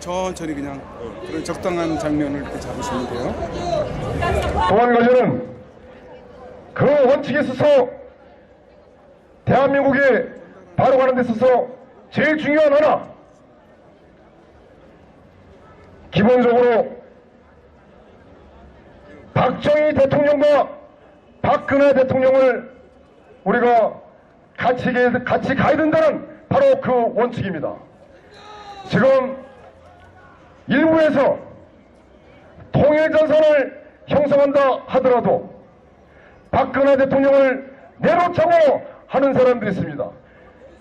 천천히 그냥 그런 적당한 장면을 이렇게 잡으시면 돼요. 또 한 가지는 그 원칙에 있어서 대한민국이 바로가는 데 있어서 제일 중요한 하나, 기본적으로 박정희 대통령과 박근혜 대통령을 우리가 같이 가야 된다는 바로 그 원칙입니다. 지금 일부에서 통일전선을 형성한다 하더라도 박근혜 대통령을 내놓자고 하는 사람들이 있습니다.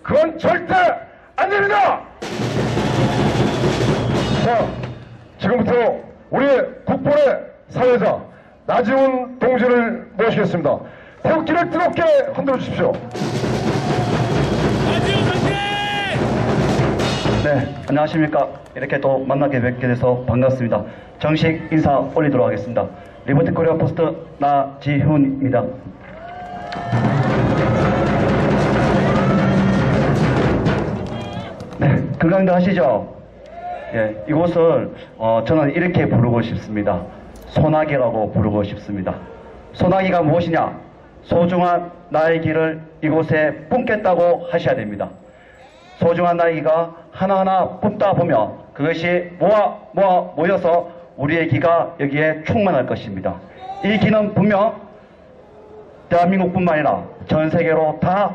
그건 절대 안 됩니다. 자, 지금부터 우리의 국본의 사회자 나지훈 동지를 모시겠습니다. 태극기를 뜨겁게 흔들어 주십시오. 네, 안녕하십니까. 이렇게 또 만나게 뵙게 돼서 반갑습니다. 정식 인사 올리도록 하겠습니다. 리버티 코리아 포스트 나지훈입니다. 네, 건강들 하시죠? 예, 이곳을 저는 이렇게 부르고 싶습니다. 소나기라고 부르고 싶습니다. 소나기가 무엇이냐? 소중한 나의 길을 이곳에 뿜겠다고 하셔야 됩니다. 소중한 나이가 하나하나 뿜다 보면 그것이 모여서 우리의 기가 여기에 충만할 것입니다. 이 기는 분명 대한민국뿐만 아니라 전 세계로 다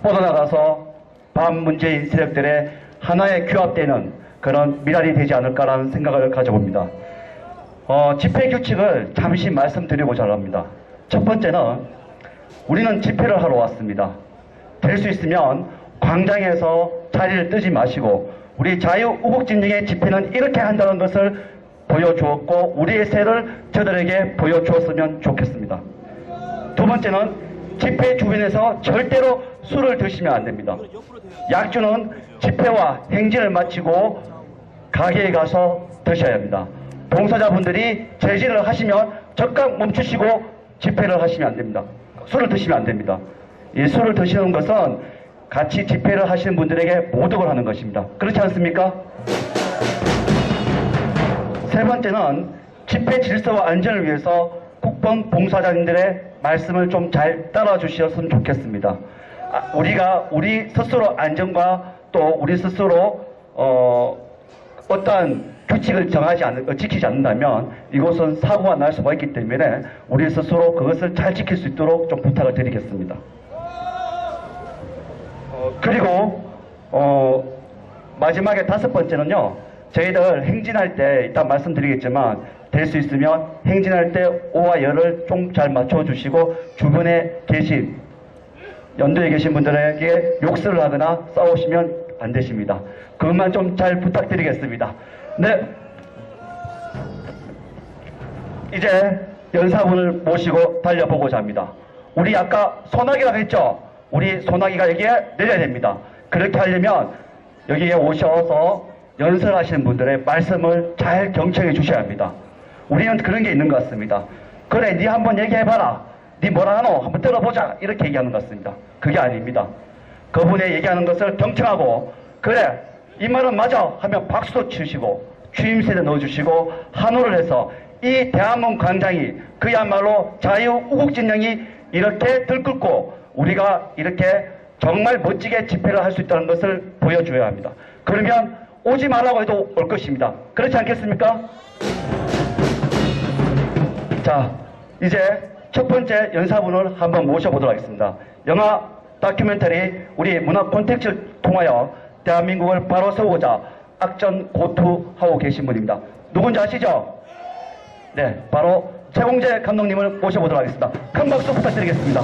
뻗어나가서 반문재인 세력들의 하나의 규합되는 그런 미랄이 되지 않을까라는 생각을 가져봅니다. 집회 규칙을 잠시 말씀드리고자 합니다. 첫 번째는 우리는 집회를 하러 왔습니다. 될 수 있으면 광장에서 자리를 뜨지 마시고 우리 자유우국진영의 집회는 이렇게 한다는 것을 보여주었고 우리의 새를 저들에게 보여주었으면 좋겠습니다. 두 번째는 집회 주변에서 절대로 술을 드시면 안 됩니다. 약주는 집회와 행진을 마치고 가게에 가서 드셔야 합니다. 봉사자분들이 제지를 하시면 즉각 멈추시고 집회를 하시면 안 됩니다. 술을 드시면 안 됩니다. 이 술을 드시는 것은 같이 집회를 하시는 분들에게 모독을 하는 것입니다. 그렇지 않습니까? 세 번째는 집회 질서와 안전을 위해서 국방 봉사자님들의 말씀을 좀 잘 따라 주셨으면 좋겠습니다. 우리가 우리 스스로 안전과 또 우리 스스로 어떠한 규칙을 지키지 않는다면 이곳은 사고가 날 수가 있기 때문에 우리 스스로 그것을 잘 지킬 수 있도록 좀 부탁을 드리겠습니다. 그리고 마지막에 다섯 번째는요. 저희들 행진할 때 일단 말씀드리겠지만 될 수 있으면 행진할 때 오와 열을 좀 잘 맞춰주시고 주변에 계신 연도에 계신 분들에게 욕설을 하거나 싸우시면 안 되십니다. 그것만 좀 잘 부탁드리겠습니다. 네, 이제 연사분을 모시고 달려보고자 합니다. 우리 아까 소나기라고 했죠? 우리 소나기가 여기에 내려야 됩니다. 그렇게 하려면 여기에 오셔서 연설하시는 분들의 말씀을 잘 경청해 주셔야 합니다. 우리는 그런 게 있는 것 같습니다. 그래, 니 한번 얘기해봐라. 니 뭐라 하노? 한번 들어보자. 이렇게 얘기하는 것 같습니다. 그게 아닙니다. 그분의 얘기하는 것을 경청하고 그래, 이 말은 맞아 하면 박수도 치시고 추임새도 넣어주시고 환호를 해서 이 대한민국 광장이 그야말로 자유우국진영이 이렇게 들끓고 우리가 이렇게 정말 멋지게 집회를 할 수 있다는 것을 보여줘야 합니다. 그러면 오지 말라고 해도 올 것입니다. 그렇지 않겠습니까? 자, 이제 첫 번째 연사분을 한번 모셔보도록 하겠습니다. 영화 다큐멘터리 우리 문화 콘텐츠를 통하여 대한민국을 바로 세우고자 악전고투하고 계신 분입니다. 누군지 아시죠? 네, 바로 최공재 감독님을 모셔보도록 하겠습니다. 큰 박수 부탁드리겠습니다.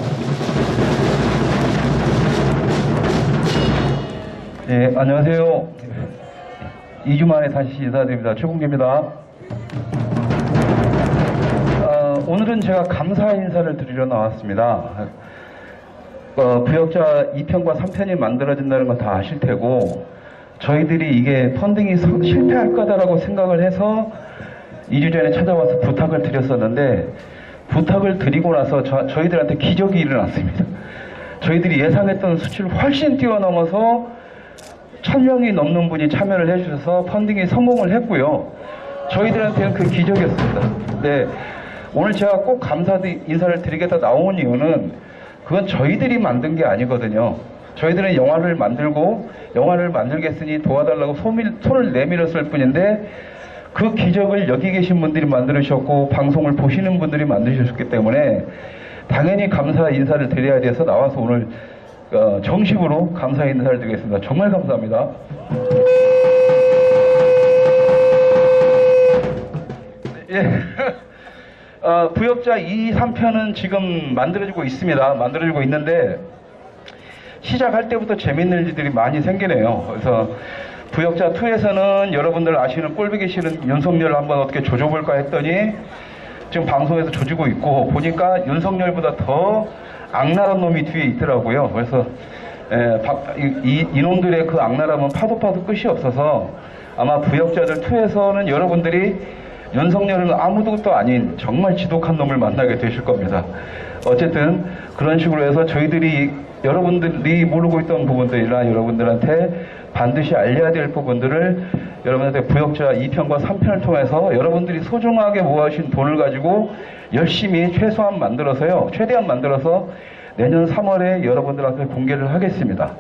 네, 안녕하세요. 2주 만에 다시 인사드립니다. 최공재입니다. 오늘은 제가 감사 인사를 드리러 나왔습니다. 부역자 2편과 3편이 만들어진다는 건 다 아실 테고 저희들이 이게 펀딩이 실패할 거다라고 생각을 해서 2주 전에 찾아와서 부탁을 드렸었는데 부탁을 드리고 나서 저희들한테 기적이 일어났습니다. 저희들이 예상했던 수치를 훨씬 뛰어넘어서 1000명이 넘는 분이 참여를 해주셔서 펀딩이 성공을 했고요. 저희들한테는 그 기적이었습니다. 네, 오늘 제가 꼭 감사 인사를 드리겠다 나온 이유는 그건 저희들이 만든 게 아니거든요. 저희들은 영화를 만들고 영화를 만들겠으니 도와달라고 손을 내밀었을 뿐인데 그 기적을 여기 계신 분들이 만들으셨고 방송을 보시는 분들이 만드셨기 때문에 당연히 감사 인사를 드려야 돼서 나와서 오늘 정식으로 감사 인사를 드리겠습니다. 정말 감사합니다. 예. 부역자 2, 3편은 지금 만들어지고 있습니다. 만들어지고 있는데 시작할 때부터 재밌는 일들이 많이 생기네요. 그래서 부역자 2에서는 여러분들 아시는 꼴보기 싫은 윤석열을 한번 어떻게 조져볼까 했더니 지금 방송에서 조지고 있고 보니까 윤석열보다 더 악랄한 놈이 뒤에 있더라고요. 그래서 이놈들의 그 악랄함은 파도 끝이 없어서 아마 부역자들 2에서는 여러분들이 윤석열은 아무것도 아닌 정말 지독한 놈을 만나게 되실 겁니다. 어쨌든 그런 식으로 해서 저희들이 여러분들이 모르고 있던 부분들이나 여러분들한테 반드시 알려야 될 부분들을 여러분한테 부역자 2편과 3편을 통해서 여러분들이 소중하게 모아주신 돈을 가지고 열심히 최대한 만들어서 내년 3월에 여러분들한테 공개를 하겠습니다.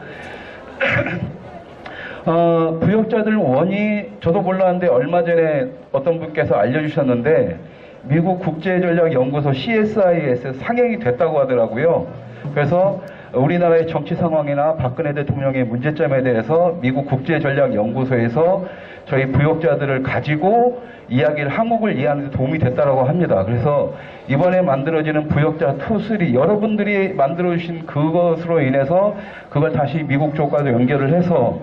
부역자들 원이 저도 몰랐는데 얼마 전에 어떤 분께서 알려주셨는데 미국 국제전략연구소 CSIS 상영이 됐다고 하더라고요. 그래서 우리나라의 정치 상황이나 박근혜 대통령의 문제점에 대해서 미국 국제전략연구소에서 저희 부역자들을 가지고 한국을 이해하는 데 도움이 됐다고 합니다. 그래서 이번에 만들어지는 부역자 2, 3 여러분들이 만들어주신 그것으로 인해서 그걸 다시 미국 쪽과도 연결을 해서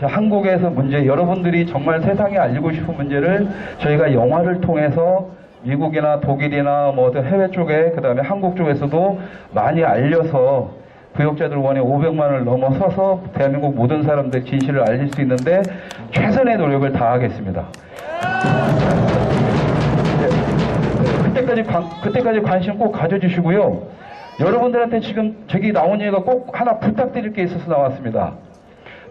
한국에서 여러분들이 정말 세상에 알리고 싶은 문제를 저희가 영화를 통해서 미국이나 독일이나 해외 쪽에 그다음에 한국 쪽에서도 많이 알려서 부역자들 원에 500만을 넘어서서 대한민국 모든 사람들 진실을 알릴 수 있는데 최선의 노력을 다하겠습니다. 그때까지 관심 꼭 가져주시고요. 여러분들한테 지금 저기 나온 얘기가 꼭 하나 부탁드릴 게 있어서 나왔습니다.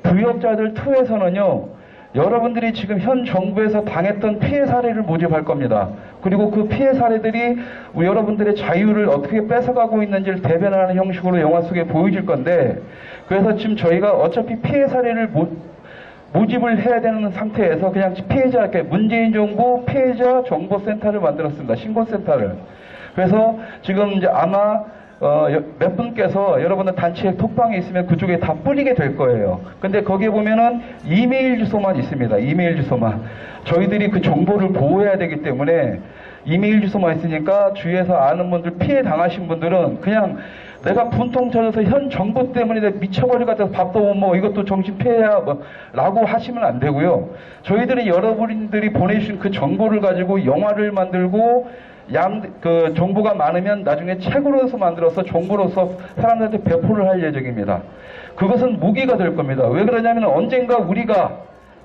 부역자들 2에서는요. 여러분들이 지금 현 정부에서 당했던 피해 사례를 모집할 겁니다. 그리고 그 피해 사례들이 여러분들의 자유를 어떻게 뺏어가고 있는지를 대변하는 형식으로 영화 속에 보여질 건데 그래서 지금 저희가 어차피 피해 사례를 모집을 해야 되는 상태에서 그냥 피해자, 문재인 정부 피해자 정보센터를 만들었습니다. 신고센터를. 그래서 지금 이제 아마 몇 분께서 여러분들 단체 톡방에 있으면 그쪽에 다 뿌리게 될 거예요. 근데 거기에 보면은 이메일 주소만 있습니다. 이메일 주소만. 저희들이 그 정보를 보호해야 되기 때문에 이메일 주소만 있으니까 주위에서 아는 분들, 피해 당하신 분들은 그냥 내가 분통 터져서 현 정부 때문에 미쳐버릴 것 같아서 밥도 못 먹어 이것도 정신피해야 라고 하시면 안 되고요. 저희들은 여러분들이 보내주신 그 정보를 가지고 영화를 만들고 그 정보가 많으면 나중에 책으로서 만들어서 정보로서 사람들한테 배포를 할 예정입니다. 그것은 무기가 될 겁니다. 왜 그러냐면 언젠가 우리가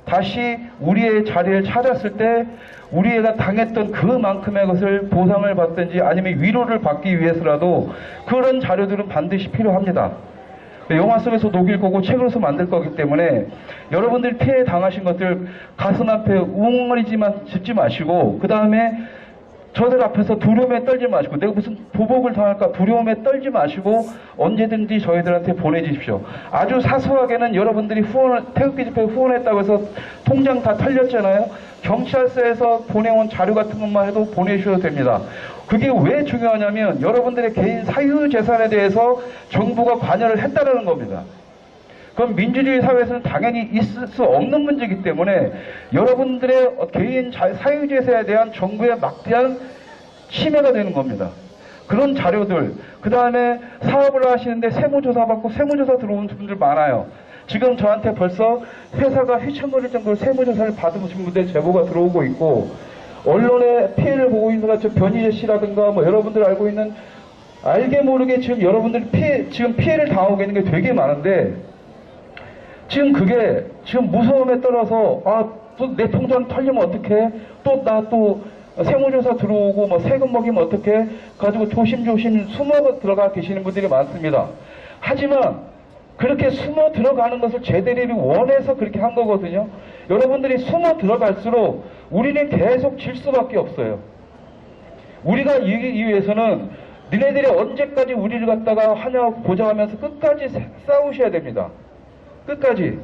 다시 우리의 자리를 찾았을 때 우리가 당했던 그만큼의 것을 보상을 받든지 아니면 위로를 받기 위해서라도 그런 자료들은 반드시 필요합니다. 영화 속에서 녹일 거고 책으로서 만들 거기 때문에 여러분들이 피해 당하신 것들 가슴 앞에 웅얼이지만 짓지 마시고 그 다음에 저들 앞에서 두려움에 떨지 마시고 내가 무슨 보복을 당할까 두려움에 떨지 마시고 언제든지 저희들한테 보내주십시오. 아주 사소하게는 여러분들이 태극기 집회에 후원했다고 해서 통장 다 털렸잖아요. 경찰서에서 보내온 자료 같은 것만 해도 보내주셔도 됩니다. 그게 왜 중요하냐면 여러분들의 개인 사유재산에 대해서 정부가 관여를 했다는 겁니다. 그럼 민주주의 사회에서는 당연히 있을 수 없는 문제이기 때문에 여러분들의 개인 사유재산에 대한 정부의 막대한 침해가 되는 겁니다. 그런 자료들, 그 다음에 사업을 하시는데 세무조사 받고 세무조사 들어온 분들 많아요. 지금 저한테 벌써 회사가 휘청거릴 정도로 세무조사를 받으신 분들 제보가 들어오고 있고 언론에 피해를 보고 있는 것 같은 변희재 씨라든가 여러분들 알고 있는 알게 모르게 지금 여러분들이 피해를 당하고 있는 게 되게 많은데 지금 그게 지금 무서움에 떨어서 또 내 통장 털리면 어떡해? 또 세무조사 들어오고 세금 먹이면 어떡해? 가지고 조심조심 숨어 들어가 계시는 분들이 많습니다. 하지만 그렇게 숨어 들어가는 것을 쟤들이 원해서 그렇게 한 거거든요. 여러분들이 숨어 들어갈수록 우리는 계속 질 수밖에 없어요. 우리가 이기기 위해서는 니네들이 언제까지 우리를 갖다가 하냐고 보장하면서 끝까지 싸우셔야 됩니다. 끝까지.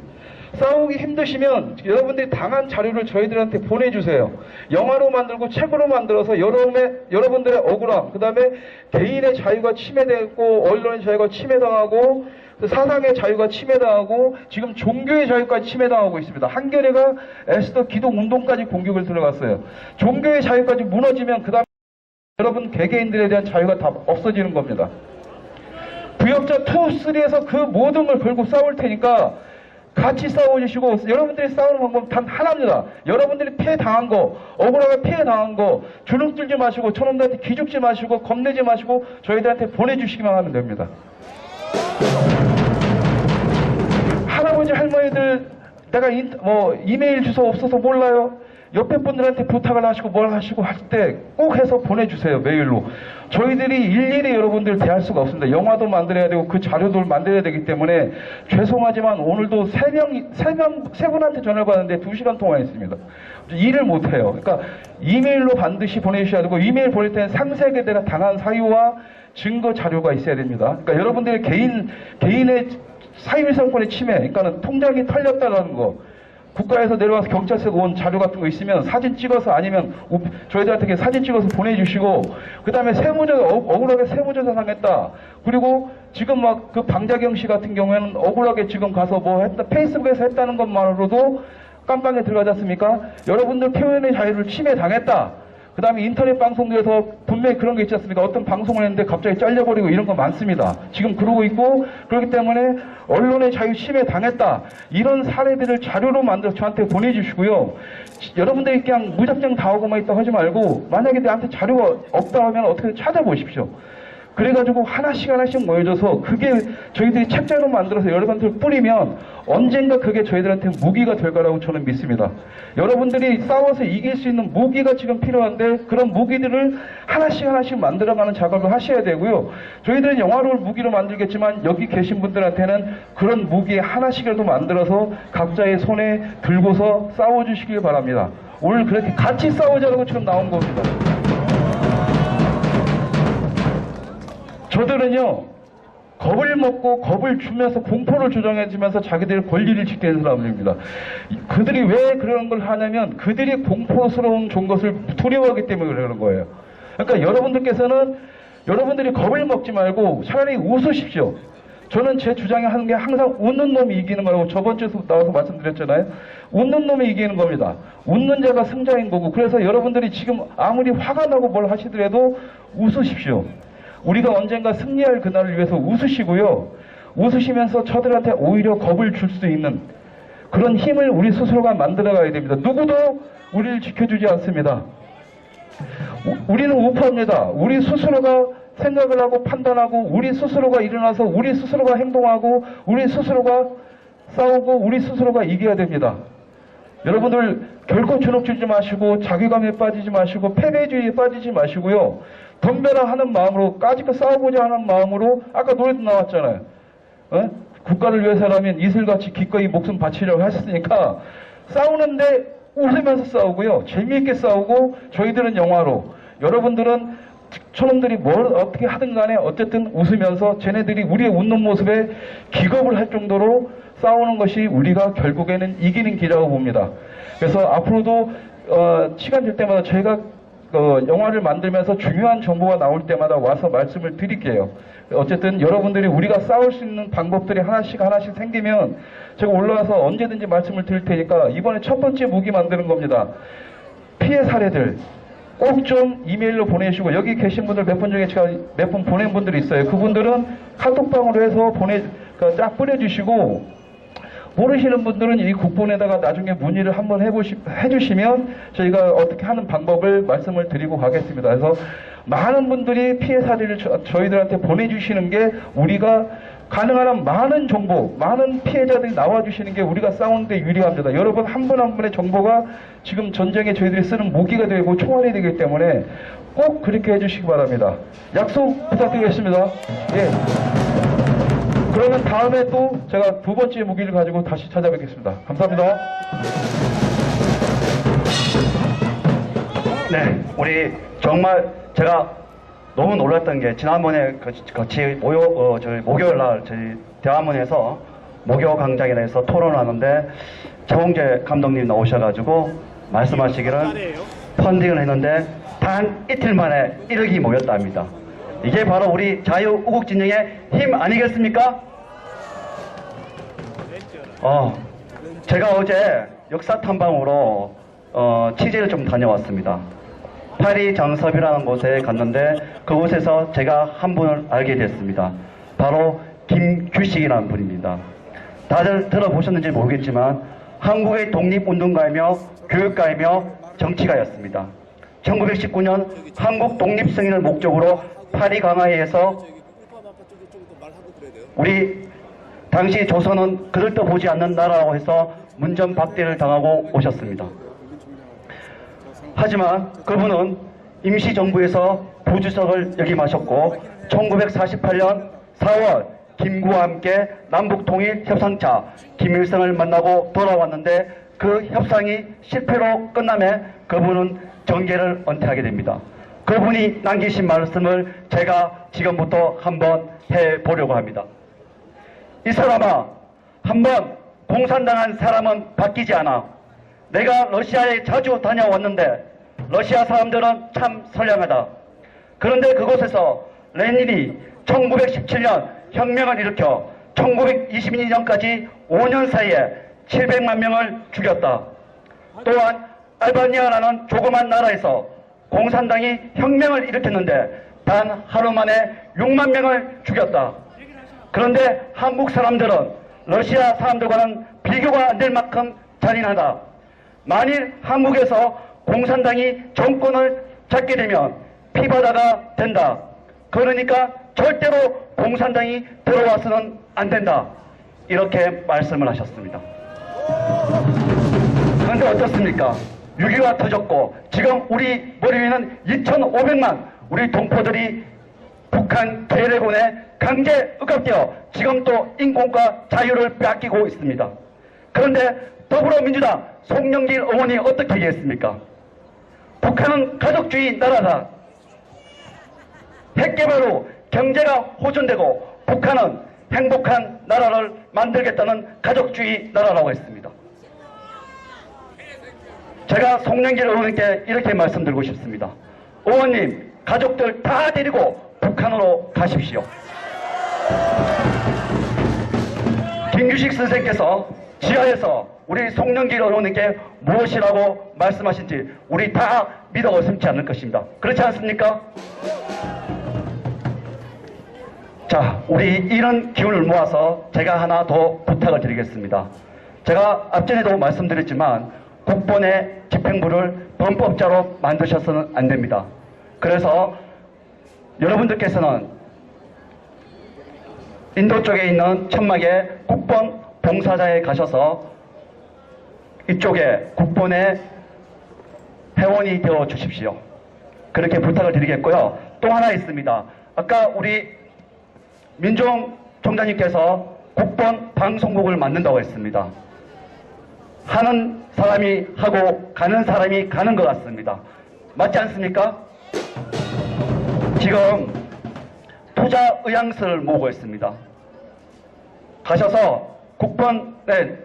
싸우기 힘드시면 여러분들이 당한 자료를 저희들한테 보내주세요. 영화로 만들고 책으로 만들어서 여러분들의 억울함, 그 다음에 개인의 자유가 침해되고 언론의 자유가 침해당하고 사상의 자유가 침해당하고 지금 종교의 자유까지 침해당하고 있습니다. 한겨레가 에스더 기독운동까지 공격을 들어갔어요. 종교의 자유까지 무너지면 그 다음에 여러분 개개인들에 대한 자유가 다 없어지는 겁니다. 부역자 2, 3에서 그 모든 걸 걸고 싸울 테니까 같이 싸워주시고, 여러분들이 싸우는 방법은 단 하나입니다. 여러분들이 피해당한 거, 억울하게 피해당한 거 주눅들지 마시고 저놈들한테 기죽지 마시고 겁내지 마시고 저희들한테 보내주시기만 하면 됩니다. 할아버지 할머니들 내가 이메일 주소 없어서 몰라요. 옆에 분들한테 부탁을 하시고 뭘 하시고 할 때 꼭 해서 보내주세요. 메일로. 저희들이 일일이 여러분들 대할 수가 없습니다. 영화도 만들어야 되고 그 자료도 만들어야 되기 때문에 죄송하지만 오늘도 세 분한테 전화를 받았는데 2시간 통화했습니다. 일을 못해요. 그러니까 이메일로 반드시 보내주셔야 되고, 이메일 보낼 때는 상세하게 내가 당한 사유와 증거 자료가 있어야 됩니다. 그러니까 여러분들의 개인의 사유이상권의 침해, 그러니까는 통장이 털렸다는 거, 국가에서 내려와서 경찰서에 온 자료 같은 거 있으면 사진 찍어서 아니면 저희들한테 사진 찍어서 보내주시고, 그 다음에 억울하게 세무조사 당했다. 그리고 지금 막 그 방자경 씨 같은 경우에는 억울하게 지금 가서 페이스북에서 했다는 것만으로도 깜빵에 들어가지 않습니까? 여러분들 표현의 자유를 침해당했다. 그 다음에 인터넷 방송에서 분명히 그런 게 있지 않습니까? 어떤 방송을 했는데 갑자기 잘려버리고 이런 거 많습니다. 지금 그러고 있고, 그렇기 때문에 언론의 자유 침해 당했다. 이런 사례들을 자료로 만들어서 저한테 보내주시고요. 여러분들이 그냥 무작정 다 오고만 있다 하지 말고, 만약에 나한테 자료가 없다 하면 어떻게 찾아보십시오. 그래가지고 하나씩 모여줘서 그게 저희들이 책자로 만들어서 여러분들 뿌리면 언젠가 그게 저희들한테 무기가 될 거라고 저는 믿습니다. 여러분들이 싸워서 이길 수 있는 무기가 지금 필요한데 그런 무기들을 하나씩 만들어가는 작업을 하셔야 되고요. 저희들은 영화를 무기로 만들겠지만 여기 계신 분들한테는 그런 무기 하나씩이라도 만들어서 각자의 손에 들고서 싸워주시길 바랍니다. 오늘 그렇게 같이 싸우자고 지금 나온 겁니다. 저들은요, 겁을 먹고 겁을 주면서 공포를 조장해주면서 자기들의 권리를 지키는 사람들입니다. 그들이 왜 그런 걸 하냐면 그들이 공포스러운 좋은 것을 두려워하기 때문에 그러는 거예요. 그러니까 여러분들께서는 여러분들이 겁을 먹지 말고 차라리 웃으십시오. 저는 제 주장에 하는 게 항상 웃는 놈이 이기는 거라고 저번 주에 나와서 말씀드렸잖아요. 웃는 놈이 이기는 겁니다. 웃는 자가 승자인 거고, 그래서 여러분들이 지금 아무리 화가 나고 뭘 하시더라도 웃으십시오. 우리가 언젠가 승리할 그날을 위해서 웃으시고요. 웃으시면서 저들한테 오히려 겁을 줄 수 있는 그런 힘을 우리 스스로가 만들어가야 됩니다. 누구도 우리를 지켜주지 않습니다. 우리는 우파입니다. 우리 스스로가 생각을 하고 판단하고 우리 스스로가 일어나서 우리 스스로가 행동하고 우리 스스로가 싸우고 우리 스스로가 이겨야 됩니다. 여러분들 결코 주눅들지 마시고 자괴감에 빠지지 마시고 패배주의에 빠지지 마시고요. 덤벼라 하는 마음으로, 까짓거 싸워보자 하는 마음으로, 아까 노래도 나왔잖아요. 국가를 위해서라면 이슬같이 기꺼이 목숨 바치려고 하셨으니까 싸우는데 웃으면서 싸우고요. 재미있게 싸우고, 저희들은 영화로, 여러분들은 저놈들이 뭘 어떻게 하든 간에 어쨌든 웃으면서 쟤네들이 우리의 웃는 모습에 기겁을 할 정도로 싸우는 것이 우리가 결국에는 이기는 길이라고 봅니다. 그래서 앞으로도 시간 될 때마다 저희가 영화를 만들면서 중요한 정보가 나올 때마다 와서 말씀을 드릴게요. 어쨌든 여러분들이 우리가 싸울 수 있는 방법들이 하나씩 생기면 제가 올라와서 언제든지 말씀을 드릴 테니까 이번에 첫 번째 무기 만드는 겁니다. 피해 사례들 꼭 좀 이메일로 보내주시고, 여기 계신 분들 몇 분 중에 제가 몇 분 보낸 분들이 있어요. 그분들은 카톡방으로 해서 쫙 뿌려주시고, 모르시는 분들은 이 국본에다가 나중에 문의를 한번 해주시면 저희가 어떻게 하는 방법을 말씀을 드리고 가겠습니다. 그래서 많은 분들이 피해 사례를 저희들한테 보내주시는 게, 우리가 가능한 한 많은 정보, 많은 피해자들이 나와주시는 게 우리가 싸우는데 유리합니다. 여러분 한 분 한 분의 정보가 지금 전쟁에 저희들이 쓰는 무기가 되고 총알이 되기 때문에 꼭 그렇게 해주시기 바랍니다. 약속 부탁드리겠습니다. 예. 그러면 다음에 또 제가 두 번째 무기를 가지고 다시 찾아뵙겠습니다. 감사합니다. 네, 우리 정말 제가 너무 놀랐던 게 지난번에 같이 저희 목요일 날 저희 대화문에서 목요 강장에 대해서 토론을 하는데 최홍재 감독님 나오셔가지고 말씀하시기를 펀딩을 했는데 단 이틀 만에 1억이 모였다 합니다. 이게 바로 우리 자유우국진영의 힘 아니겠습니까? 제가 어제 역사 탐방으로 취재를 좀 다녀왔습니다. 파리 장섭이라는 곳에 갔는데 그곳에서 제가 한 분을 알게 됐습니다. 바로 김규식이라는 분입니다. 다들 들어보셨는지 모르겠지만 한국의 독립운동가이며 교육가이며 정치가였습니다. 1919년 한국 독립 승인을 목적으로 파리 강화회에서 우리 당시 조선은 그들 도 보지 않는 나라라고 해서 문전박대를 당하고 오셨습니다. 하지만 그분은 임시정부에서 부주석을 역임하셨고 1948년 4월 김구와 함께 남북통일협상차 김일성을 만나고 돌아왔는데 그 협상이 실패로 끝나며 그분은 정계를 은퇴하게 됩니다. 그분이 남기신 말씀을 제가 지금부터 한번 해보려고 합니다. 이 사람아, 한번 공산당한 사람은 바뀌지 않아. 내가 러시아에 자주 다녀왔는데 러시아 사람들은 참 선량하다. 그런데 그곳에서 레닌이 1917년 혁명을 일으켜 1922년까지 5년 사이에 700만 명을 죽였다. 또한 알바니아라는 조그만 나라에서 공산당이 혁명을 일으켰는데 단 하루 만에 6만 명을 죽였다. 그런데 한국 사람들은 러시아 사람들과는 비교가 안 될 만큼 잔인하다. 만일 한국에서 공산당이 정권을 잡게 되면 피바다가 된다. 그러니까 절대로 공산당이 들어와서는 안 된다. 이렇게 말씀을 하셨습니다. 그런데 어떻습니까? 6.25가 터졌고 지금 우리 머리 위에는 2,500만 우리 동포들이 북한 괴뢰군에 강제 억압되어 지금 또 인권과 자유를 빼앗기고 있습니다. 그런데 더불어민주당 송영길 의원이 어떻게 얘기했습니까? 북한은 가족주의 나라다. 핵개발 후 경제가 호전되고 북한은 행복한 나라를 만들겠다는 가족주의 나라라고 했습니다. 제가 송영길 의원님께 이렇게 말씀드리고 싶습니다. 의원님, 가족들 다 데리고 북한으로 가십시오. 김규식 선생께서 지하에서 우리 송영길 의원님께 무엇이라고 말씀하신지 우리 다 믿어 의심치 않을 것입니다. 그렇지 않습니까? 자, 우리 이런 기운을 모아서 제가 하나 더 부탁을 드리겠습니다. 제가 앞전에도 말씀드렸지만 국본의 집행부를 범법자로 만드셔서는 안 됩니다. 그래서 여러분들께서는 인도 쪽에 있는 천막의 국본 봉사자에 가셔서 이쪽에 국본의 회원이 되어 주십시오. 그렇게 부탁을 드리겠고요. 또 하나 있습니다. 아까 우리 민종 총장님께서 국본 방송국을 만든다고 했습니다. 하는 사람이 하고 가는 사람이 가는 것 같습니다. 맞지 않습니까? 지금 투자 의향서를 모으고 있습니다. 가셔서 국본에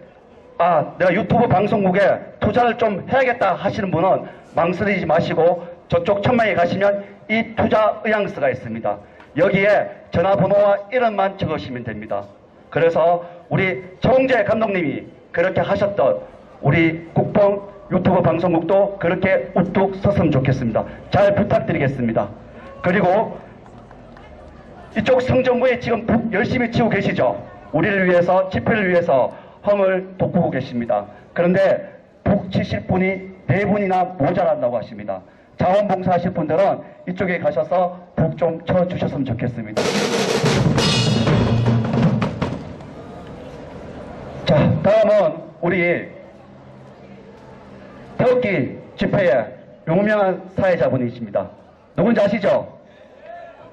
내가 유튜브 방송국에 투자를 좀 해야겠다 하시는 분은 망설이지 마시고 저쪽 천막에 가시면 이 투자 의향서가 있습니다. 여기에 전화번호와 이름만 적으시면 됩니다. 그래서 우리 최홍재 감독님이 그렇게 하셨던 우리 국본 유튜브 방송국도 그렇게 우뚝 섰으면 좋겠습니다. 잘 부탁드리겠습니다. 그리고 이쪽 성정부에 지금 열심히 치고 계시죠? 우리를 위해서, 집회를 위해서 험을 돋구고 계십니다. 그런데 북 치실 분이 4분이나 모자란다고 하십니다. 자원봉사 하실 분들은 이쪽에 가셔서 북 좀 쳐주셨으면 좋겠습니다. 자, 다음은 우리 태극기 집회에 유명한 사회자분이십니다. 누군지 아시죠?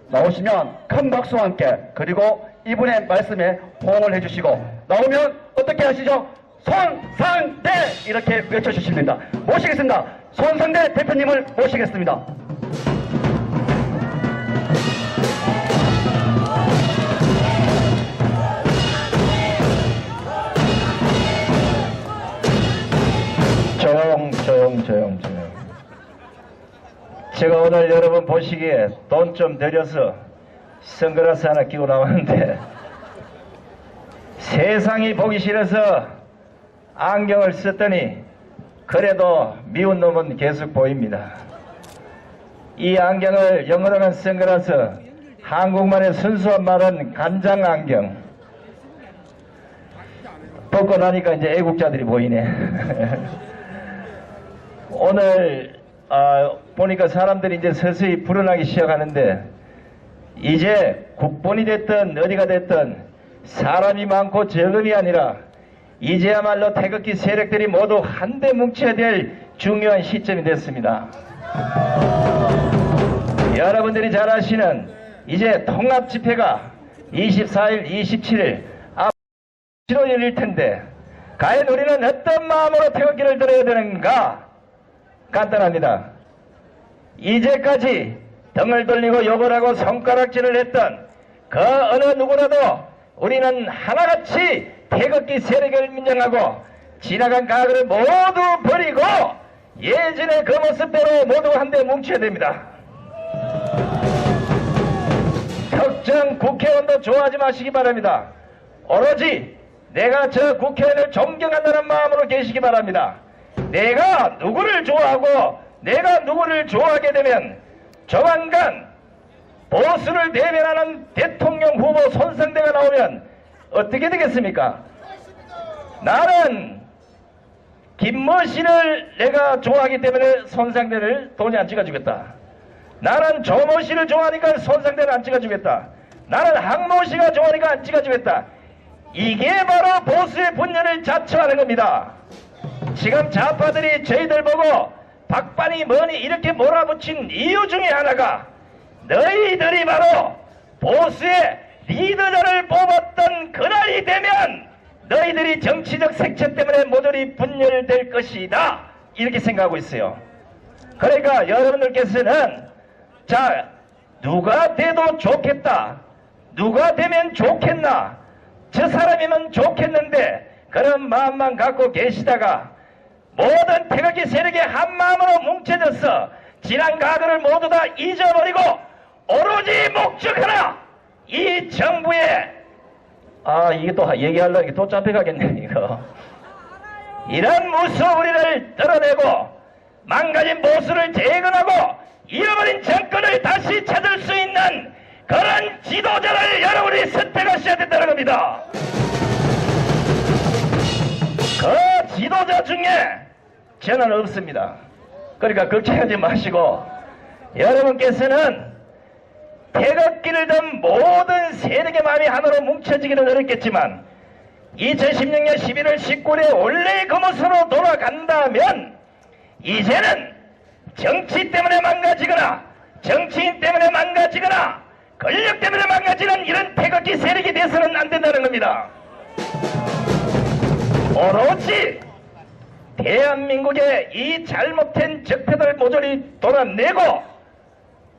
나오시면 큰 박수와 함께, 그리고 이분의 말씀에 호응을 해주시고 나오면 어떻게 하시죠? 손상대 이렇게 외쳐주십니다. 모시겠습니다. 손상대 대표님을 모시겠습니다. 조용. 제가 오늘 여러분 보시기에 돈 좀 들여서 선글라스 하나 끼고 나왔는데 세상이 보기 싫어서 안경을 썼더니 그래도 미운 놈은 계속 보입니다. 이 안경을 영어로는 선글라스, 한국말의 순수한 말은 간장 안경. 벗고 나니까 이제 애국자들이 보이네. 오늘 보니까 사람들이 이제 서서히 불어나기 시작하는데 이제 국본이 됐든 어디가 됐든 사람이 많고 적음이 아니라 이제야말로 태극기 세력들이 모두 한데 뭉쳐야 될 중요한 시점이 됐습니다. 여러분들이 잘 아시는 이제 통합 집회가 24일, 27일 앞으로 열릴 텐데 과연 우리는 어떤 마음으로 태극기를 들어야 되는가? 간단합니다. 이제까지 등을 돌리고 욕을 하고 손가락질을 했던 그 어느 누구라도 우리는 하나같이 태극기 세력을 민정하고 지나간 과거를 모두 버리고 예전의 그 모습대로 모두 한데 뭉쳐야 됩니다. 특정 국회의원도 좋아하지 마시기 바랍니다. 오로지 내가 저 국회의원을 존경한다는 마음으로 계시기 바랍니다. 내가 누구를 좋아하고 내가 누구를 좋아하게 되면 조만간 보수를 대변하는 대통령 후보 손상대가 나오면 어떻게 되겠습니까? 나는 김모씨를 내가 좋아하기 때문에 손상대를 돈이 안 찍어주겠다. 나는 조모씨를 좋아하니까 손상대를 안 찍어주겠다. 나는 항모씨가 좋아하니까 안 찍어주겠다. 이게 바로 보수의 분열을 자처하는 겁니다. 지금 좌파들이 저희들 보고 박반이 뭐니 이렇게 몰아붙인 이유 중에 하나가 너희들이 바로 보수의 리더자를 뽑았던 그날이 되면 너희들이 정치적 색채 때문에 모조리 분열될 것이다 이렇게 생각하고 있어요. 그러니까 여러분들께서는 자 누가 돼도 좋겠다, 누가 되면 좋겠나, 저 사람이면 좋겠는데 그런 마음만 갖고 계시다가 모든 태극기 세력의 한 마음으로 뭉쳐져서 지난 과거를 모두 다 잊어버리고 오로지 목적 하나, 이 정부의 이게 또 얘기하려니 또 잡혀가겠네 이거. 이런 무소불위를 떨어내고 망가진 보수를 재건하고 잃어버린 정권을 다시 찾을 수 있는 그런 지도자를 여러분이 선택하셔야 된다는 겁니다. 그 지도자 중에 저는 없습니다. 그러니까 걱정하지 마시고 여러분께서는 태극기를 든 모든 세력의 마음이 하나로 뭉쳐지기는 어렵겠지만 2016년 11월 19일에 원래의 그 모습으로 돌아간다면 이제는 정치 때문에 망가지거나 정치인 때문에 망가지거나 권력 때문에 망가지는 이런 태극기 세력이 돼서는 안 된다는 겁니다. 오로지 대한민국의 이 잘못된 적폐들을 모조리 돌아내고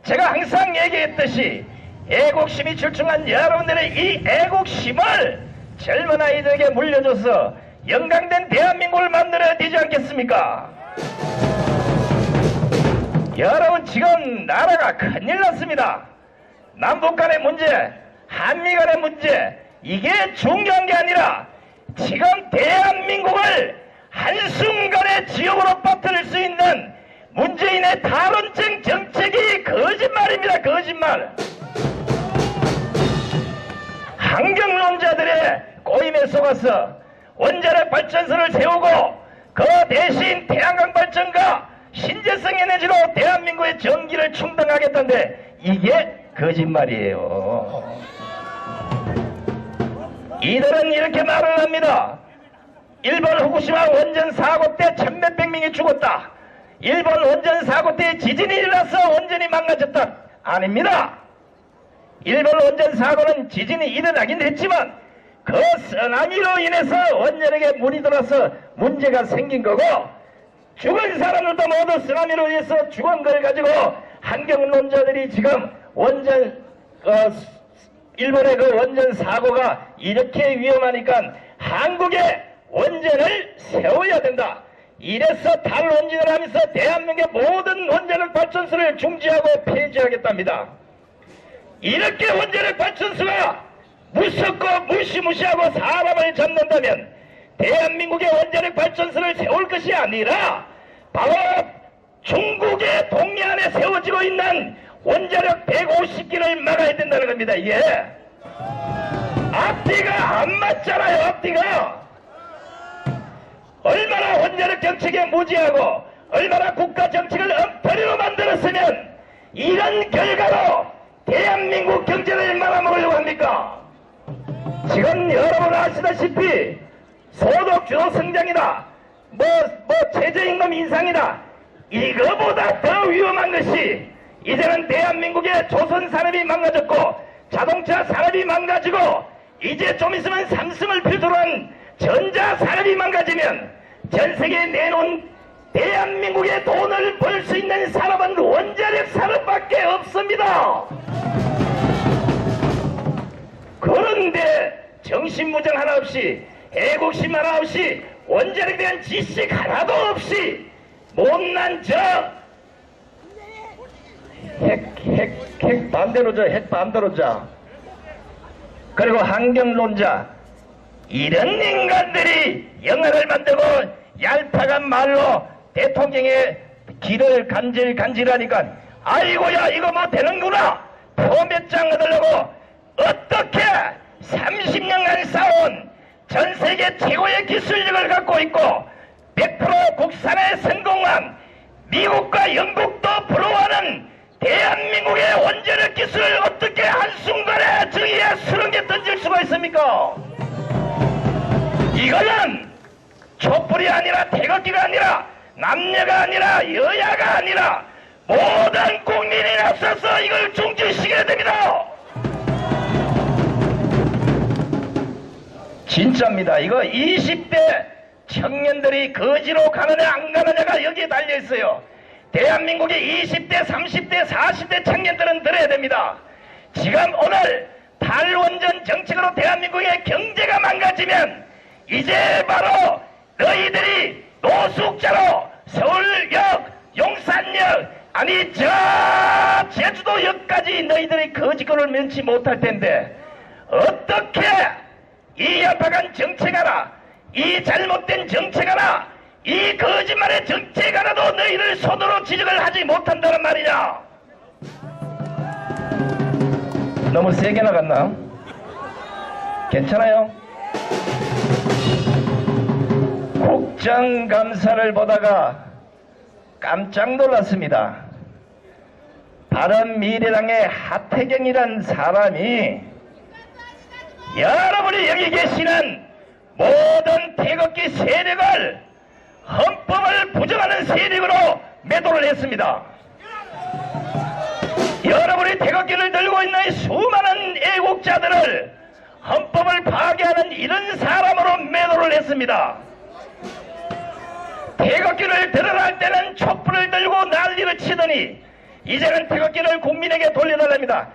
제가 항상 얘기했듯이 애국심이 출중한 여러분들의 이 애국심을 젊은 아이들에게 물려줘서 영광된 대한민국을 만들어야 되지 않겠습니까? 여러분 지금 나라가 큰일 났습니다. 남북 간의 문제, 한미 간의 문제 이게 중요한 게 아니라 지금 대한민국을 한순간에 지옥으로 빠뜨릴 수 있는 문재인의 탈원증 정책이 거짓말입니다. 거짓말. 환경론자들의 꼬임에 속아서 원자력 발전소를 세우고 그 대신 태양광 발전과 신재생 에너지로 대한민국의 전기를 충당하겠다는데 이게 거짓말이에요. 이들은 이렇게 말을 합니다. 일본 후쿠시마 원전 사고 때 천몇백 명이 죽었다. 일본 원전 사고 때 지진이 일어나서 원전이 망가졌다. 아닙니다. 일본 원전 사고는 지진이 일어나긴 했지만 그 쓰나미로 인해서 원전에게 물이 들어서 문제가 생긴 거고, 죽은 사람들도 모두 쓰나미로 인해서 죽은 걸 가지고 환경론자들이 지금 원전 일본의 그 원전 사고가 이렇게 위험하니까 한국에 원전을 세워야 된다. 이래서 탈원전을 하면서 대한민국의 모든 원자력 발전소를 중지하고 폐지하겠답니다. 이렇게 원자력 발전소가 무섭고 무시무시하고 사람을 잡는다면 대한민국의 원자력 발전소를 세울 것이 아니라 바로 중국의 동해안에 세워지고 있는 원자력 150기를 막아야 된다는 겁니다. 이게 앞뒤가 안 맞잖아요. 앞뒤가 얼마나 원자력 정책에 무지하고 얼마나 국가 정책을 엉터리로 만들었으면 이런 결과로 대한민국 경제를 말아먹으려고 합니까? 지금 여러분 아시다시피 소득주도 성장이다, 뭐 최저임금 인상이다, 이거보다 더 위험한 것이 이제는 대한민국의 조선산업이 망가졌고 자동차 산업이 망가지고 이제 좀 있으면 삼성을 필두로 한 전자산업이 망가지면 전 세계에 내놓은 대한민국의 돈을 벌 수 있는 산업은 원자력 산업밖에 없습니다. 그런데 정신무장 하나 없이 애국심 하나 없이 원자력에 대한 지식 하나도 없이 못난 핵 반대로자 그리고 환경론자 이런 인간들이 영화를 만들고 얄팍한 말로 대통령의 길을 간질하니까 아이고야 이거 뭐 되는구나 몇 장 얻으려고 어떻게 30년간 쌓아온 전세계 최고의 기술력을 갖고 있고 100% 국산에 성공한 미국과 영국도 부러워하는 대한민국의 원자력 기술을 어떻게 한순간에 저기에 수렁에 던질 수가 있습니까? 이거는 촛불이 아니라 태극기가 아니라 남녀가 아니라 여야가 아니라 모든 국민이 앞서서 이걸 중지시켜야 됩니다. 진짜입니다. 이거 20대 청년들이 거지로 가느냐 안 가느냐가 여기에 달려있어요. 대한민국의 20대, 30대, 40대 청년들은 들어야 됩니다. 지금 오늘 탈원전 정책으로 대한민국의 경제가 망가지면 이제 바로 너희들이 노숙자로 서울역, 용산역, 아니 저 제주도역까지 너희들이 거지권을 면치 못할 텐데 어떻게 이 얄팍한 정책 하나, 이 잘못된 정책 하나, 이 거짓말의 정책 하나도 너희들 손으로 지적을 하지 못한다는 말이냐? 너무 세게 나갔나? 괜찮아요? 국정감사를 보다가 깜짝 놀랐습니다. 바른미래당의 하태경이란 사람이 여러분이 여기 계시는 모든 태극기 세력을 헌법을 부정하는 세력으로 매도를 했습니다. 여러분이 태극기를 들고 있는 수많은 애국자들을 헌법을 파괴하는 이런 사람으로 매도를 했습니다. 태극기를 들으라 할 때는 촛불을 들고 난리를 치더니 이제는 태극기를 국민에게 돌려달랍니다.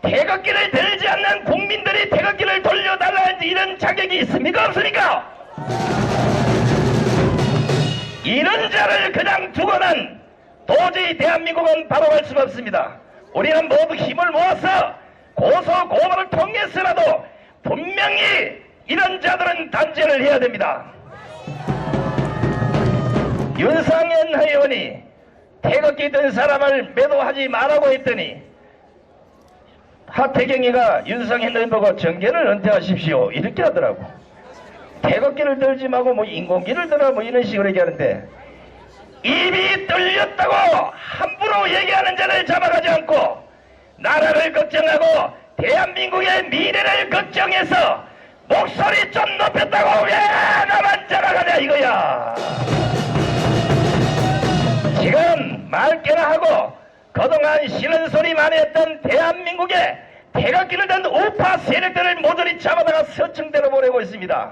태극기를 들지 않는 국민들이 태극기를 돌려달라는 이런 자격이 있습니까? 없습니까? 이런 자를 그냥 두고는 도저히 대한민국은 바로 갈 수가 없습니다. 우리는 모두 힘을 모아서 고소 고발을 통해서라도 분명히 이런 자들은 단죄를 해야 됩니다. 윤상현 의원이 태극기 든 사람을 매도하지 말라고 했더니 하태경이가 윤상현 의원 보고 정계를 은퇴하십시오 이렇게 하더라고. 태극기를 들지 말고 뭐 인공기를 들어 뭐 이런 식으로 얘기하는데 입이 뚫렸다고 함부로 얘기하는 자를 잡아가지 않고 나라를 걱정하고 대한민국의 미래를 걱정해서 목소리 좀 높였다고 왜 나만 잡아가냐 이거야. 지금 맑게나 하고 그동안 싫은 소리 많이 했던 대한민국의 태극기를 든 우파 세력들을 모조리 잡아다가 서청대로 보내고 있습니다.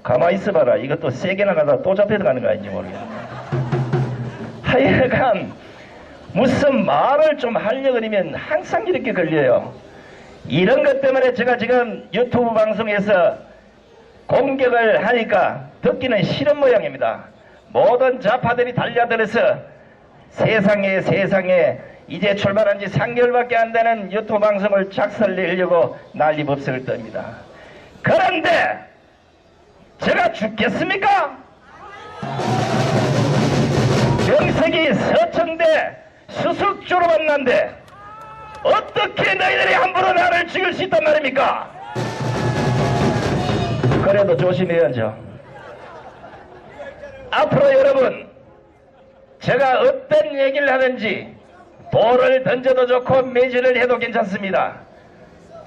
가만히 있어봐라. 이것도 세게 나가다 또 잡혀가는 거 아닌지 모르겠네. 하여간 무슨 말을 좀 하려고 그러면 항상 이렇게 걸려요. 이런 것 때문에 제가 지금 유튜브 방송에서 공격을 하니까 듣기는 싫은 모양입니다. 모든 좌파들이 달려들어서 세상에 이제 출발한 지 3개월밖에 안 되는 유튜브 방송을 작살내려고 난리법석을 떱니다. 그런데 제가 죽겠습니까? 명색이 서청대 수석주로 만난데 어떻게 너희들이 함부로 나를 죽일 수 있단 말입니까? 그래도 조심해야죠. 앞으로 여러분, 제가 어떤 얘기를 하든지 돌을 던져도 좋고 매질을 해도 괜찮습니다.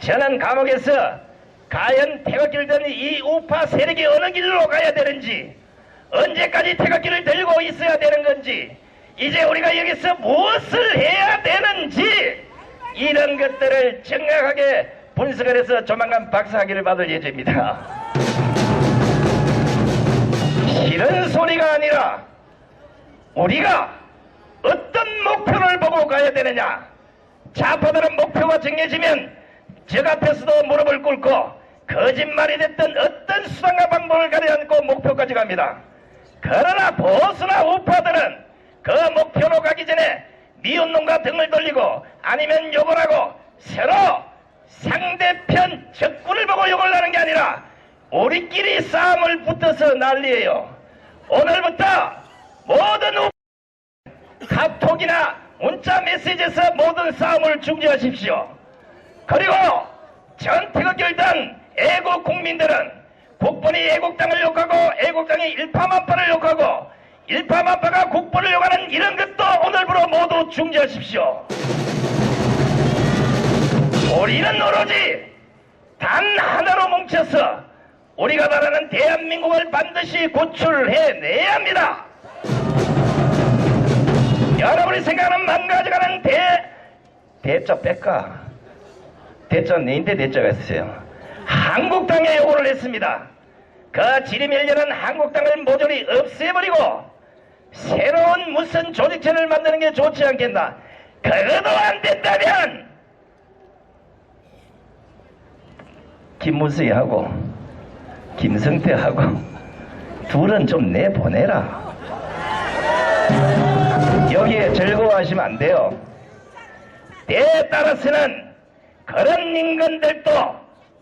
저는 감옥에서 과연 태극기를 든 이 우파 세력이 어느 길로 가야 되는지, 언제까지 태극기를 들고 있어야 되는 건지, 이제 우리가 여기서 무엇을 해야 되는지, 이런 것들을 정확하게 분석을 해서 조만간 박사학위를 받을 예정입니다. 이런 소리가 아니라 우리가 어떤 목표를 보고 가야 되느냐. 좌파들은 목표가 정해지면 저 앞에서도 무릎을 꿇고 거짓말이 됐던 어떤 수단과 방법을 가려 않고 목표까지 갑니다. 그러나 보수나 우파들은 그 목표로 가기 전에 미운 놈과 등을 돌리고 아니면 욕을 하고 서로 상대편 적군을 보고 욕을 하는 게 아니라 우리끼리 싸움을 붙어서 난리예요. 오늘부터 모든 카톡이나 문자 메시지에서 모든 싸움을 중지하십시오. 그리고 전 태극기를 든 애국 국민들은 국본이 애국당을 욕하고 애국당이 일파만파를 욕하고 일파만파가 국본을 욕하는 이런 것도 오늘부로 모두 중지하십시오. 우리는 오로지 단 하나로 뭉쳐서 우리가 바라는 대한민국을 반드시 구출해내야 합니다. 여러분이 생각하는 망가져가는 대자 뺄까? 대자 내인데 대자가 있어요. 한국당에 요구를 했습니다. 그 지리멸렬한 한국당을 모조리 없애버리고 새로운 무슨 조직체를 만드는 게 좋지 않겠나? 그것도 안 된다면 김무수이하고 김성태하고 둘은 좀 내보내라. 여기에 즐거워하시면 안 돼요. 때에 따라서는 그런 인간들도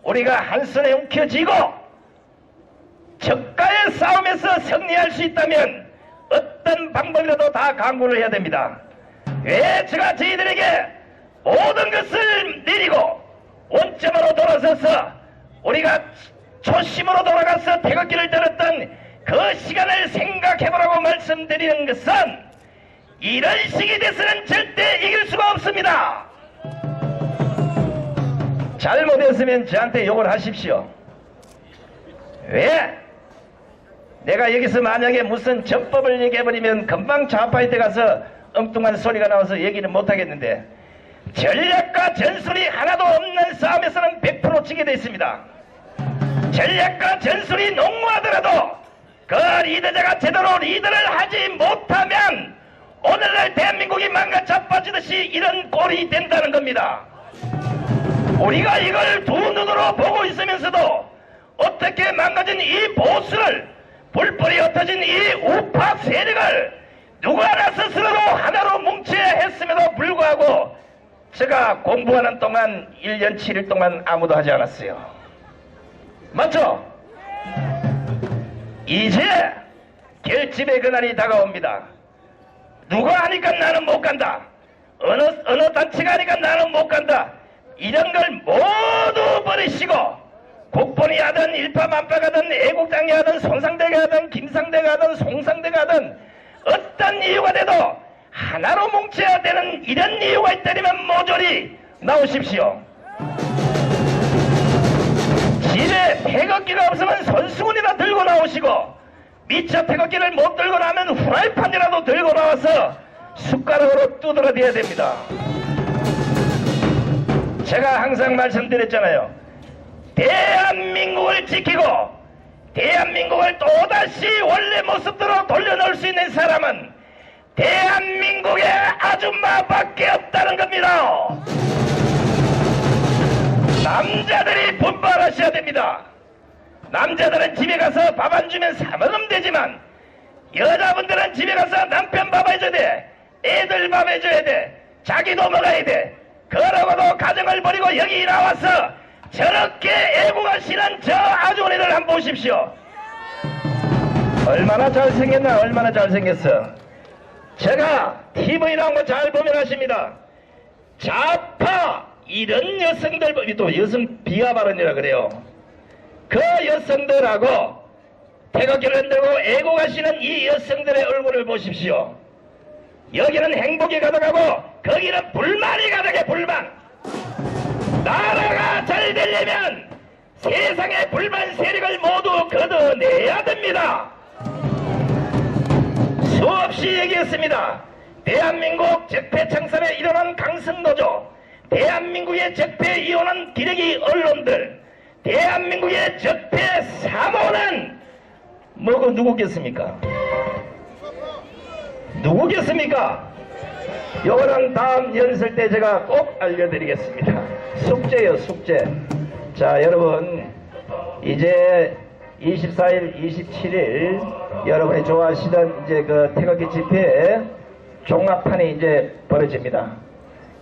우리가 한손에 움켜쥐고 적과의 싸움에서 승리할 수 있다면 어떤 방법이라도 다 강구를 해야 됩니다. 왜 제가 저희들에게 모든 것을 내리고 원점으로 돌아서서 우리가 초심으로 돌아가서 태극기를 들었던 그 시간을 생각해보라고 말씀드리는 것은 이런 식이 돼서는 절대 이길 수가 없습니다. 잘못했으면 저한테 욕을 하십시오. 왜? 내가 여기서 만약에 무슨 적법을 얘기해버리면 금방 좌파에 가서 엉뚱한 소리가 나와서 얘기는 못하겠는데 전략과 전술이 하나도 없는 싸움에서는 100% 지게 돼 있습니다. 전략과 전술이 농후하더라도 그 리더자가 제대로 리더를 하지 못하면 오늘날 대한민국이 망가 자빠지듯이 이런 꼴이 된다는 겁니다. 우리가 이걸 두 눈으로 보고 있으면서도 어떻게 망가진 이 보수를 불법이 흩어진 이 우파 세력을 누구 하나 스스로도 하나로 뭉쳐야 했음에도 불구하고 제가 공부하는 동안 1년 7일 동안 아무도 하지 않았어요. 맞죠? 이제 결집의 그날이 다가옵니다. 누가 하니까 나는 못 간다. 어느 단체가 하니까 나는 못 간다. 이런 걸 모두 버리시고 국본이 하든 일파만파가 하든 애국당이 하든 손상대가 하든 김상대가 하든 송상대가 하든 어떤 이유가 돼도 하나로 뭉쳐야 되는 이런 이유가 있다면 모조리 나오십시오. 집에 태극기가 없으면 손수건이나 들고 나오시고 미처 태극기를 못 들고 나면 후라이팬이라도 들고 나와서 숟가락으로 두드러대야 됩니다. 제가 항상 말씀드렸잖아요. 대한민국을 지키고 대한민국을 또다시 원래 모습대로 돌려놓을 수 있는 사람은 대한민국의 아줌마밖에 없다는 겁니다. 남자들이 분발하셔야 됩니다. 남자들은 집에 가서 밥 안 주면 사먹으면 되지만 여자분들은 집에 가서 남편 밥 해줘야 돼. 애들 밥 해줘야 돼. 자기도 먹어야 돼. 그러고도 가정을 버리고 여기 나와서 저렇게 애국하시는 저 아주머니를 한번 보십시오. 얼마나 잘생겼나. 얼마나 잘생겼어. 제가 TV 나온 거 잘 보면 아십니다. 좌파 이런 여성들, 또 여성 비하 발언이라 그래요. 그 여성들하고 태극기를 흔들고 애국하시는 이 여성들의 얼굴을 보십시오. 여기는 행복이 가득하고 거기는 불만이 가득해. 불만. 나라가 잘 되려면 세상의 불만 세력을 모두 걷어내야 됩니다. 수없이 얘기했습니다. 대한민국 적폐청산에 일어난 강성노조, 대한민국의 적폐 이혼한 기레기 언론들, 대한민국의 적폐 사모는 뭐고 누구겠습니까? 누구겠습니까? 요거는 다음 연설 때 제가 꼭 알려드리겠습니다. 숙제요, 숙제. 자, 여러분, 이제 24일, 27일 여러분이 좋아하시던 이제 그 태극기 집회 종합판이 이제 벌어집니다.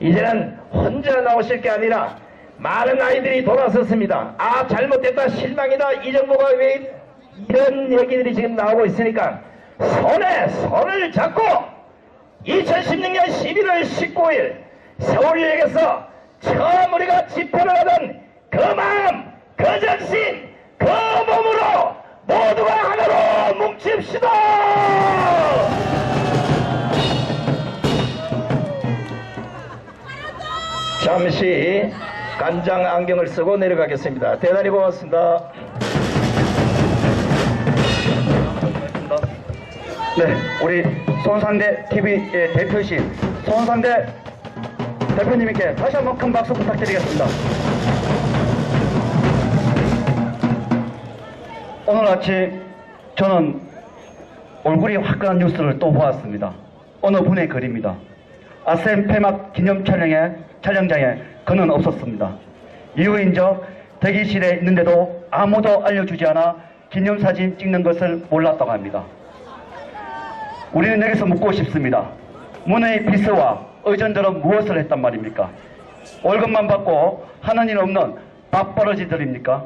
이제는 혼자 나오실 게 아니라 많은 아이들이 돌아섰습니다. 아, 잘못됐다, 실망이다, 이 정부가 왜 이런 얘기들이 지금 나오고 있으니까 손에 손을 잡고 2016년 11월 19일 서울역에서 처음 우리가 집회를 하던 그 마음, 그 정신, 그 몸으로 모두가 하나로 뭉칩시다. 잠시 간장 안경을 쓰고 내려가겠습니다. 대단히 고맙습니다. 네, 우리 손상대 TV의 대표이신 손상대 대표님께 다시 한번 큰 박수 부탁드리겠습니다. 오늘 아침 저는 얼굴이 화끈한 뉴스를 또 보았습니다. 어느 분의 글입니다. 아셈 폐막 기념 촬영장에 그는 없었습니다. 이유인적 대기실에 있는데도 아무도 알려주지 않아 기념사진 찍는 것을 몰랐다고 합니다. 우리는 여기서 묻고 싶습니다. 문의 비서와 의전들은 무엇을 했단 말입니까? 월급만 받고 하는 일 없는 밥벌어지들입니까?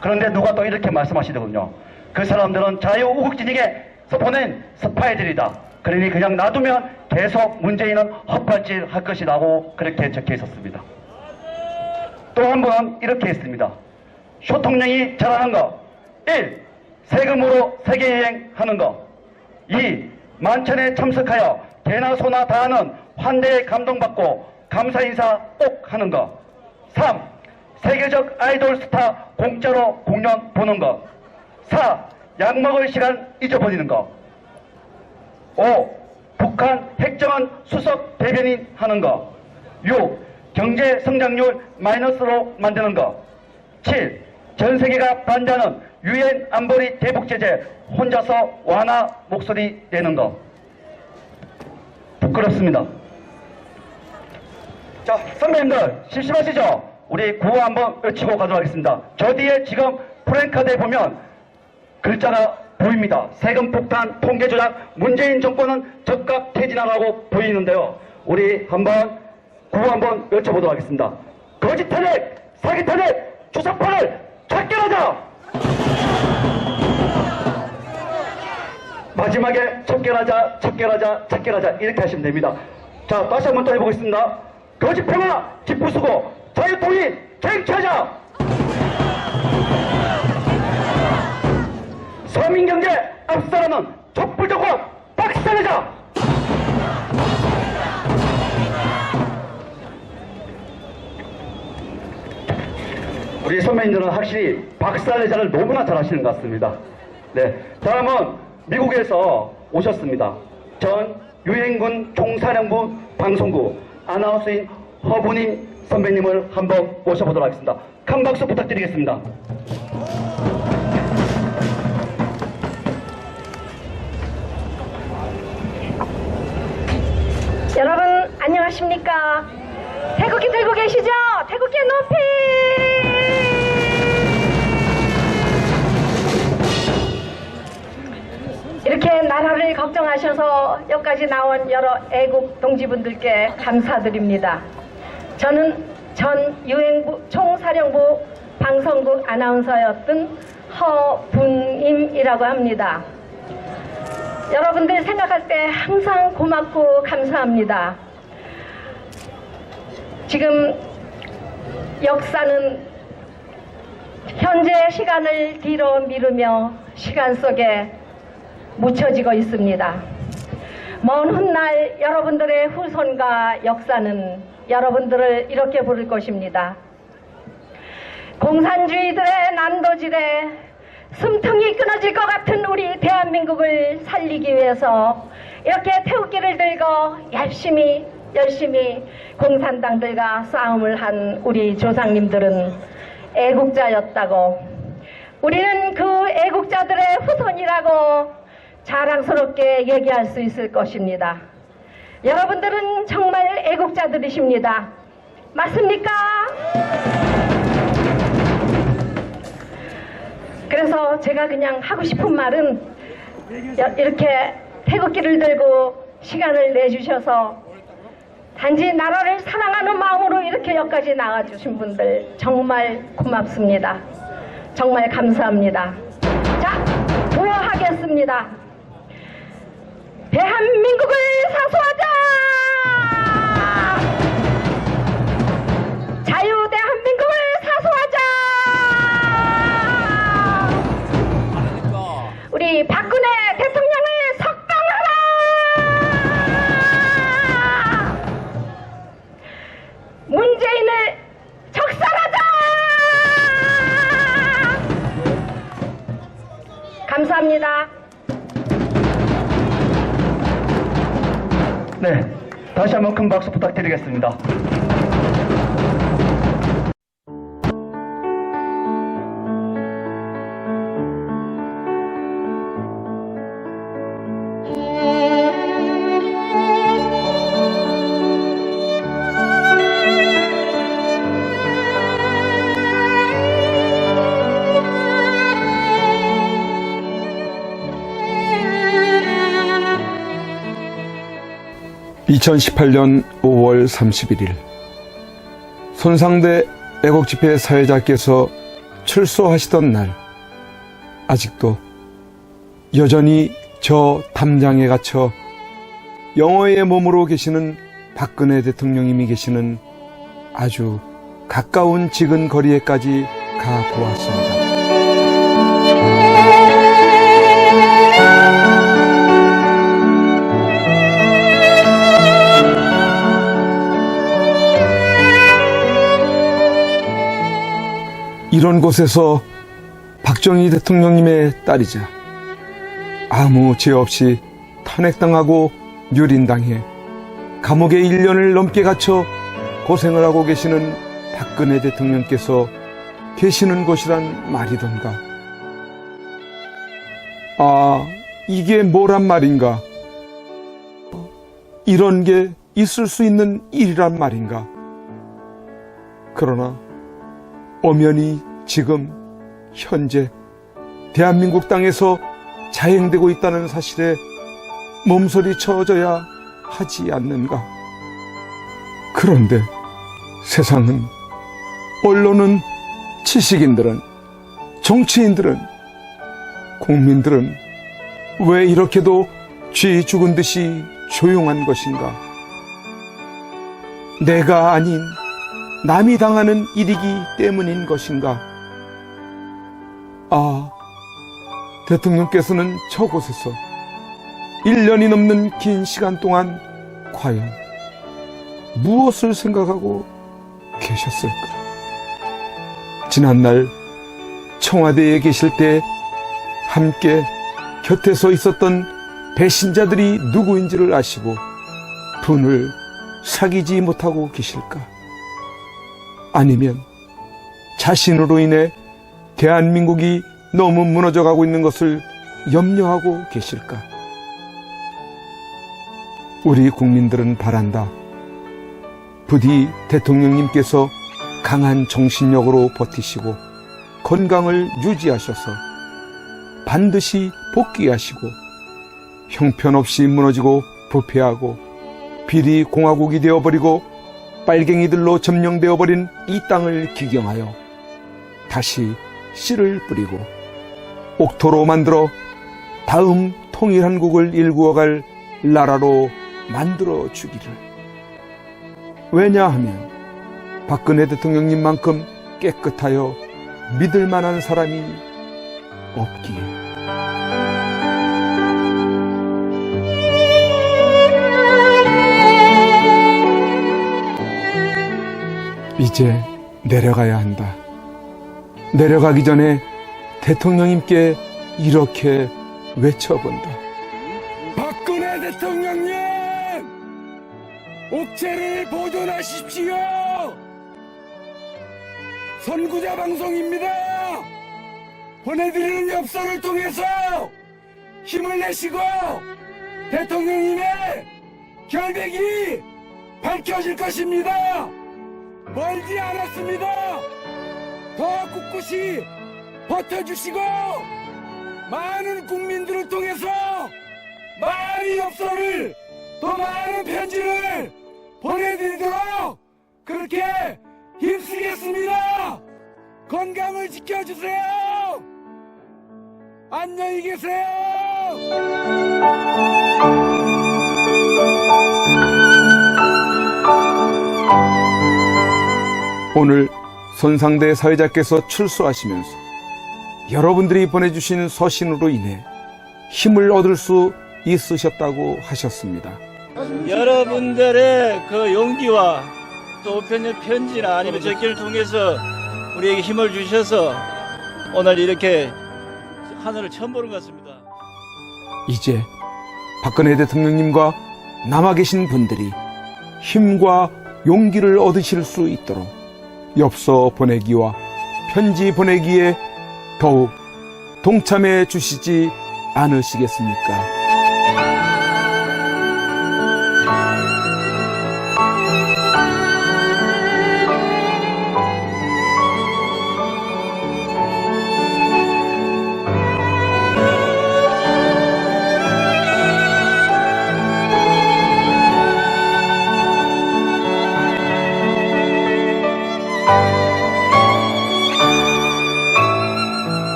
그런데 누가 또 이렇게 말씀하시더군요. 그 사람들은 자유우국진에게서 보낸 스파이들이다. 그러니 그냥 놔두면 계속 문재인은 헛발질 할 것이라고 그렇게 적혀 있었습니다. 또 한 번 이렇게 했습니다. 쇼 통령이 잘하는 거 1. 세금으로 세계여행하는 거 2. 만찬에 참석하여 개나 소나 다하는 환대에 감동받고 감사 인사 꼭 하는 거 3. 세계적 아이돌 스타 공짜로 공연 보는 거 4. 약 먹을 시간 잊어버리는 거 5. 북한 핵정원 수석 대변인 하는 거 6. 경제 성장률 마이너스로 만드는 거 7. 전 세계가 반대하는 유엔 안보리 대북 제재 혼자서 완화 목소리 내는 거 부끄럽습니다. 자, 선배님들 심심하시죠? 우리 구호 한번 외치고 가도록 하겠습니다. 저 뒤에 지금 프랭카드에 보면 글자가 보입니다. 세금 폭탄, 통계 조작, 문재인 정권은 적각 퇴진하라고 보이는데요. 우리 한번 구호 한번 외쳐보도록 하겠습니다. 거짓 탄핵, 사기 탄핵, 주사파를 척결하자! 마지막에 척결하자, 척결하자, 척결하자 이렇게 하시면 됩니다. 자, 다시 한번 또 해보겠습니다. 거짓 평화, 집부수고 자유통일, 쟁취하자! 서민경제 앞서가는 촛불정권 박살내자! 우리 선배님들은 확실히 박살내자를 너무나 잘하시는 것 같습니다. 네, 다음은 미국에서 오셨습니다. 전 유엔군 총사령부 방송국 아나운서인 허브님 선배님을 한번 모셔보도록 하겠습니다. 큰 박수 부탁드리겠습니다. 여러분 안녕하십니까? 태극기 들고 계시죠? 태극기 높이! 이렇게 나라를 걱정하셔서 여기까지 나온 여러 애국 동지분들께 감사드립니다. 저는 전 유엔부 총사령부 방송국 아나운서였던 허분임이라고 합니다. 여러분들 생각할 때 항상 고맙고 감사합니다. 지금 역사는 현재 시간을 뒤로 미루며 시간 속에 묻혀지고 있습니다. 먼 훗날 여러분들의 후손과 역사는 여러분들을 이렇게 부를 것입니다. 공산주의들의 난도질에 숨통이 끊어질 것 같은 우리 대한민국을 살리기 위해서 이렇게 태극기를 들고 열심히 공산당들과 싸움을 한 우리 조상님들은 애국자였다고, 우리는 그 애국자들의 후손이라고 자랑스럽게 얘기할 수 있을 것입니다. 여러분들은 정말 애국자들이십니다. 맞습니까? 그래서 제가 그냥 하고 싶은 말은 이렇게 태극기를 들고 시간을 내주셔서 단지 나라를 사랑하는 마음으로 이렇게 여기까지 나와주신 분들 정말 고맙습니다. 정말 감사합니다. 자, 구호하겠습니다. 대한민국을 사수하자! 자유 대한민국을 사수하자! 우리 박근혜 대통령을 석방하라! 문재인을 적살하자! 감사합니다. 네, 다시 한번 큰 박수 부탁드리겠습니다. (2018년 5월 31일) 손상대 애국집회 사회자께서 출소하시던 날, 아직도 여전히 저 담장에 갇혀 영어의 몸으로 계시는 박근혜 대통령님이 계시는 아주 가까운 지근 거리에까지 가보았습니다. 이런 곳에서 박정희 대통령님의 딸이자 아무 죄 없이 탄핵당하고 유린당해 감옥에 1년을 넘게 갇혀 고생을 하고 계시는 박근혜 대통령께서 계시는 곳이란 말이던가. 아, 이게 뭐란 말인가? 이런 게 있을 수 있는 일이란 말인가? 그러나 엄연히 지금 현재 대한민국 땅에서 자행되고 있다는 사실에 몸서리 쳐져야 하지 않는가. 그런데 세상은, 언론은, 지식인들은, 정치인들은, 국민들은 왜 이렇게도 쥐 죽은 듯이 조용한 것인가? 내가 아닌 남이 당하는 일이기 때문인 것인가? 아, 대통령께서는 저곳에서 1년이 넘는 긴 시간 동안 과연 무엇을 생각하고 계셨을까? 지난날 청와대에 계실 때 함께 곁에 서 있었던 배신자들이 누구인지를 아시고 분을 사귀지 못하고 계실까? 아니면 자신으로 인해 대한민국이 너무 무너져가고 있는 것을 염려하고 계실까? 우리 국민들은 바란다. 부디 대통령님께서 강한 정신력으로 버티시고 건강을 유지하셔서 반드시 복귀하시고 형편없이 무너지고 부패하고 비리 공화국이 되어버리고 빨갱이들로 점령되어버린 이 땅을 기경하여 다시 씨를 뿌리고 옥토로 만들어 다음 통일한국을 일구어갈 나라로 만들어 주기를. 왜냐하면 박근혜 대통령님만큼 깨끗하여 믿을 만한 사람이 없기에. 이제 내려가야 한다. 내려가기 전에 대통령님께 이렇게 외쳐본다. 박근혜 대통령님! 옥체를 보존하십시오! 선구자 방송입니다! 보내드리는 엽서를 통해서 힘을 내시고 대통령님의 결백이 밝혀질 것입니다! 멀지 않았습니다! 더 꿋꿋이 버텨주시고 많은 국민들을 통해서 많은 엽서를 더 많은 편지를 보내드리도록 그렇게 힘쓰겠습니다. 건강을 지켜주세요. 안녕히 계세요. 오늘 손상대 사회자께서 출소하시면서 여러분들이 보내주신 서신으로 인해 힘을 얻을 수 있으셨다고 하셨습니다. 여러분들의 그 용기와 또 편지나 아니면 적기를 통해서 우리에게 힘을 주셔서 오늘 이렇게 하늘을 처음 보는 것 같습니다. 이제 박근혜 대통령님과 남아 계신 분들이 힘과 용기를 얻으실 수 있도록 엽서 보내기와 편지 보내기에 더욱 동참해 주시지 않으시겠습니까?